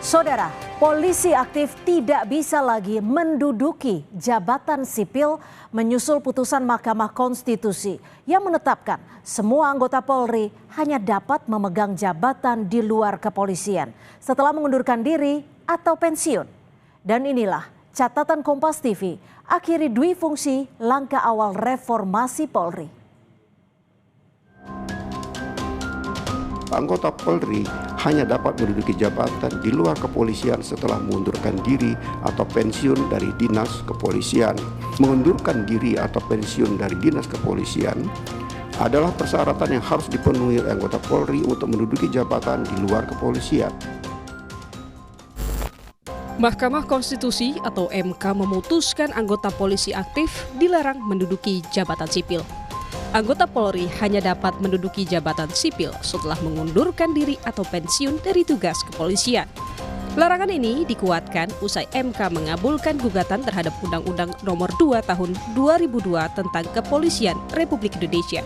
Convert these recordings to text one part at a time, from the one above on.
Saudara, polisi aktif tidak bisa lagi menduduki jabatan sipil menyusul putusan Mahkamah Konstitusi yang menetapkan semua anggota Polri hanya dapat memegang jabatan di luar kepolisian setelah mengundurkan diri atau pensiun. Dan inilah catatan Kompas TV, akhiri dui fungsi langkah awal reformasi Polri. Anggota Polri hanya dapat menduduki jabatan di luar kepolisian setelah mengundurkan diri atau pensiun dari dinas kepolisian. Mengundurkan diri atau pensiun dari dinas kepolisian adalah persyaratan yang harus dipenuhi oleh anggota Polri untuk menduduki jabatan di luar kepolisian. Mahkamah Konstitusi atau MK memutuskan anggota polisi aktif dilarang menduduki jabatan sipil. Anggota Polri hanya dapat menduduki jabatan sipil setelah mengundurkan diri atau pensiun dari tugas kepolisian. Larangan ini dikuatkan usai MK mengabulkan gugatan terhadap Undang-Undang Nomor 2 Tahun 2002 tentang Kepolisian Republik Indonesia.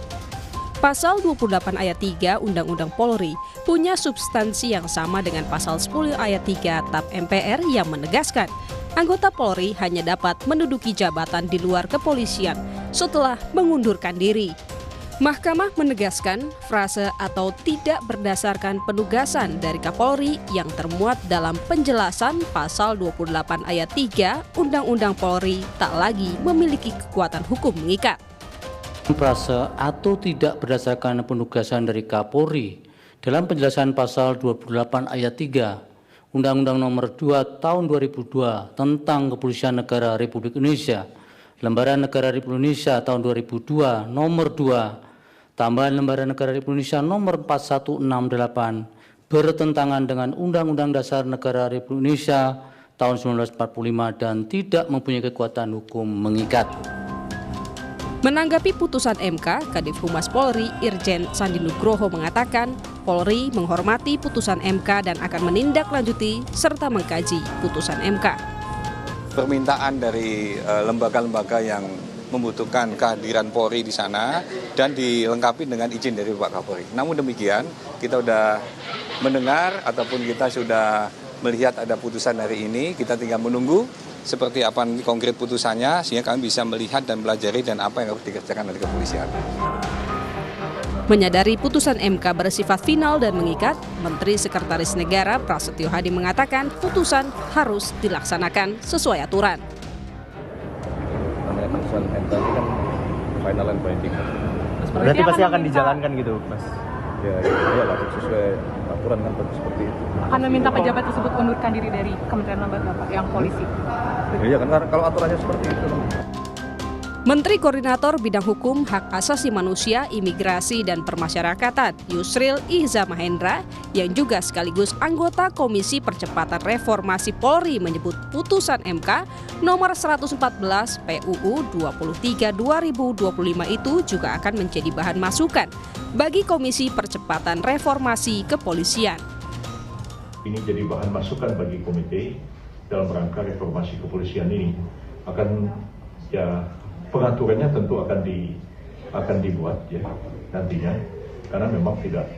Pasal 28 ayat 3 Undang-Undang Polri punya substansi yang sama dengan pasal 10 ayat 3 TAP MPR yang menegaskan anggota Polri hanya dapat menduduki jabatan di luar kepolisian setelah mengundurkan diri. Mahkamah menegaskan frase atau tidak berdasarkan penugasan dari Kapolri yang termuat dalam penjelasan pasal 28 ayat 3 Undang-Undang Polri tak lagi memiliki kekuatan hukum mengikat. Frase atau tidak berdasarkan penugasan dari Kapolri dalam penjelasan pasal 28 ayat 3 Undang-Undang Nomor 2 Tahun 2002 tentang Kepolisian Negara Republik Indonesia, Lembaran Negara Republik Indonesia tahun 2002 Nomor 2, tambahan Lembaran Negara Republik Indonesia Nomor 4168 bertentangan dengan Undang-Undang Dasar Negara Republik Indonesia tahun 1945 dan tidak mempunyai kekuatan hukum mengikat. Menanggapi putusan MK, Kadif Humas Polri Irjen Sandi Nugroho mengatakan Polri menghormati putusan MK dan akan menindaklanjuti serta mengkaji putusan MK. Permintaan dari lembaga-lembaga yang membutuhkan kehadiran Polri di sana dan dilengkapi dengan izin dari Pak Kapolri. Namun demikian, kita sudah mendengar ataupun kita sudah melihat ada putusan hari ini, kita tinggal menunggu seperti apa konkret putusannya sehingga kami bisa melihat dan pelajari dan apa yang harus dikerjakan oleh kepolisian. Menyadari putusan MK bersifat final dan mengikat, Menteri Sekretaris Negara Prasetyo Hadi mengatakan putusan harus dilaksanakan sesuai aturan. Namanya putusan MK ini kan final and binding. Berarti pasti akan dijalankan gitu, Mas? Ya lah, sesuai aturan kan seperti itu. Akan meminta pejabat tersebut mundurkan diri dari kementerian lembaga Pak yang polisi. Iya kan kalau aturannya seperti itu. Menteri Koordinator Bidang Hukum, Hak Asasi Manusia, Imigrasi, dan Permasyarakatan Yusril Ihza Mahendra yang juga sekaligus anggota Komisi Percepatan Reformasi Polri menyebut putusan MK nomor 114 PUU 23 2025 itu juga akan menjadi bahan masukan bagi Komisi Percepatan Reformasi Kepolisian. Ini jadi bahan masukan bagi komite dalam rangka reformasi kepolisian ini. Pengaturannya tentu akan dibuat ya nantinya, karena memang tidak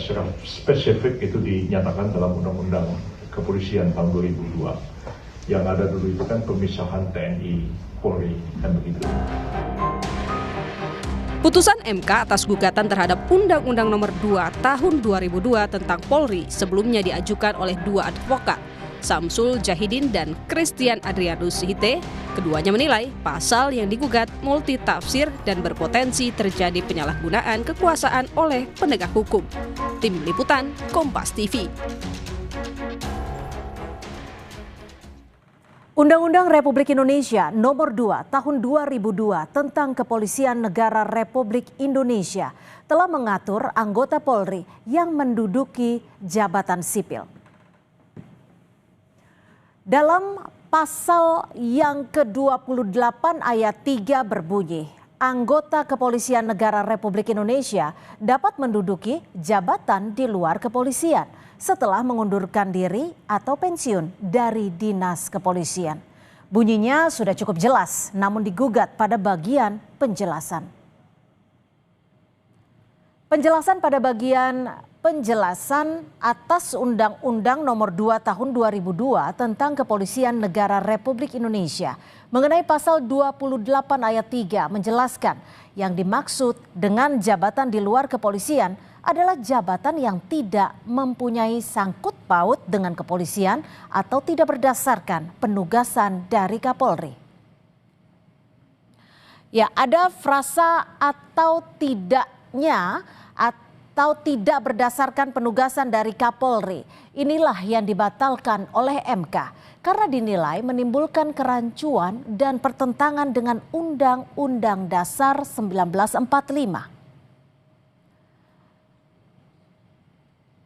secara spesifik itu dinyatakan dalam Undang-Undang Kepolisian tahun 2002. Yang ada dulu itu kan pemisahan TNI Polri kan begitu. Putusan MK atas gugatan terhadap Undang-Undang Nomor 2 Tahun 2002 tentang Polri sebelumnya diajukan oleh dua advokat, Samsul Jahidin dan Christian Adrianus Hite. Keduanya menilai pasal yang digugat multitafsir dan berpotensi terjadi penyalahgunaan kekuasaan oleh penegak hukum. Tim Liputan Kompas TV. Undang-Undang Republik Indonesia Nomor 2 Tahun 2002 tentang Kepolisian Negara Republik Indonesia telah mengatur anggota Polri yang menduduki jabatan sipil. Dalam pasal yang ke-28 ayat 3 berbunyi, anggota Kepolisian Negara Republik Indonesia dapat menduduki jabatan di luar kepolisian setelah mengundurkan diri atau pensiun dari dinas kepolisian. Bunyinya sudah cukup jelas, namun digugat pada bagian penjelasan. Penjelasan pada bagian penjelasan atas Undang-Undang Nomor 2 Tahun 2002 tentang Kepolisian Negara Republik Indonesia mengenai pasal 28 ayat 3 menjelaskan yang dimaksud dengan jabatan di luar kepolisian adalah jabatan yang tidak mempunyai sangkut paut dengan kepolisian atau tidak berdasarkan penugasan dari Kapolri. Ya, ada frasa atau tidaknya atau tidak berdasarkan penugasan dari Kapolri. Inilah yang dibatalkan oleh MK karena dinilai menimbulkan kerancuan dan pertentangan dengan Undang-Undang Dasar 1945.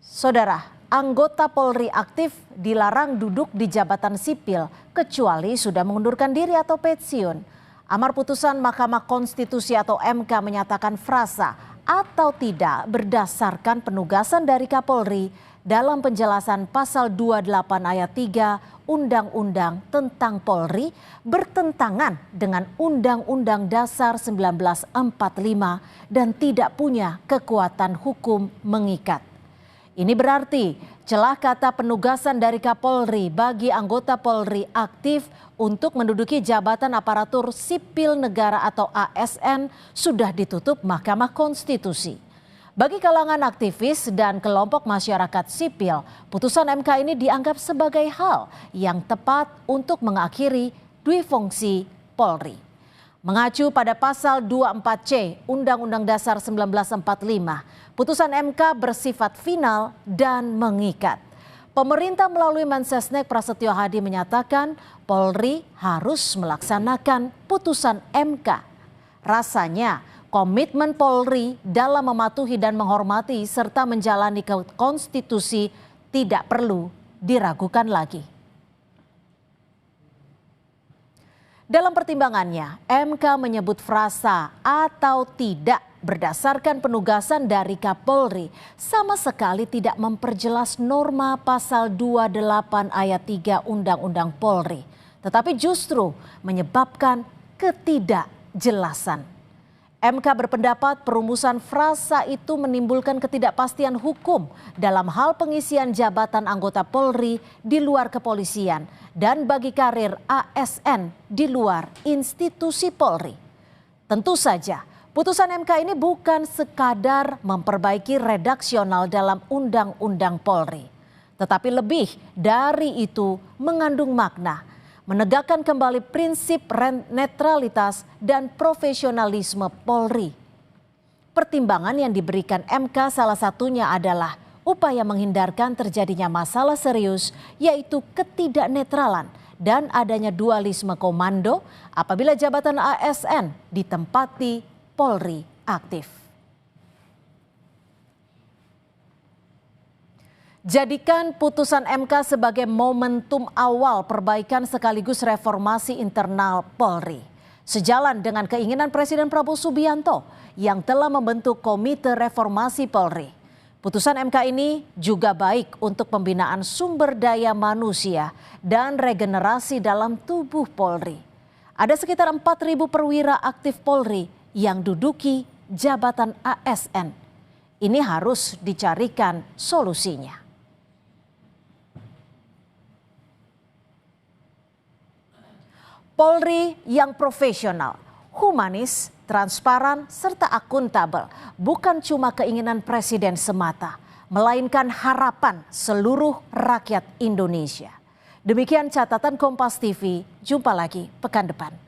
Saudara, anggota Polri aktif dilarang duduk di jabatan sipil kecuali sudah mengundurkan diri atau pensiun. Amar putusan Mahkamah Konstitusi atau MK menyatakan frasa atau tidak berdasarkan penugasan dari Kapolri dalam penjelasan pasal 28 ayat 3 Undang-Undang tentang Polri bertentangan dengan Undang-Undang Dasar 1945 dan tidak punya kekuatan hukum mengikat. Ini berarti celah kata penugasan dari Kapolri bagi anggota Polri aktif untuk menduduki jabatan aparatur sipil negara atau ASN sudah ditutup Mahkamah Konstitusi. Bagi kalangan aktivis dan kelompok masyarakat sipil, putusan MK ini dianggap sebagai hal yang tepat untuk mengakhiri duifungsi Polri. Mengacu pada pasal 24C Undang-Undang Dasar 1945, putusan MK bersifat final dan mengikat. Pemerintah melalui Mensesnek Prasetyo Hadi menyatakan Polri harus melaksanakan putusan MK. Rasanya komitmen Polri dalam mematuhi dan menghormati serta menjalani konstitusi tidak perlu diragukan lagi. Dalam pertimbangannya, MK menyebut frasa atau tidak berdasarkan penugasan dari Kapolri sama sekali tidak memperjelas norma pasal 28 ayat 3 Undang-Undang Polri, tetapi justru menyebabkan ketidakjelasan. MK berpendapat perumusan frasa itu menimbulkan ketidakpastian hukum dalam hal pengisian jabatan anggota Polri di luar kepolisian dan bagi karir ASN di luar institusi Polri. Tentu saja, putusan MK ini bukan sekadar memperbaiki redaksional dalam Undang-Undang Polri, tetapi lebih dari itu mengandung makna menegakkan kembali prinsip netralitas dan profesionalisme Polri. Pertimbangan yang diberikan MK salah satunya adalah upaya menghindarkan terjadinya masalah serius yaitu ketidaknetralan dan adanya dualisme komando apabila jabatan ASN ditempati Polri aktif. Jadikan putusan MK sebagai momentum awal perbaikan sekaligus reformasi internal Polri. Sejalan dengan keinginan Presiden Prabowo Subianto yang telah membentuk Komite Reformasi Polri. Putusan MK ini juga baik untuk pembinaan sumber daya manusia dan regenerasi dalam tubuh Polri. Ada sekitar 4.000 perwira aktif Polri yang duduki jabatan ASN. Ini harus dicarikan solusinya. Polri yang profesional, humanis, transparan, serta akuntabel bukan cuma keinginan Presiden semata, melainkan harapan seluruh rakyat Indonesia. Demikian catatan Kompas TV, jumpa lagi pekan depan.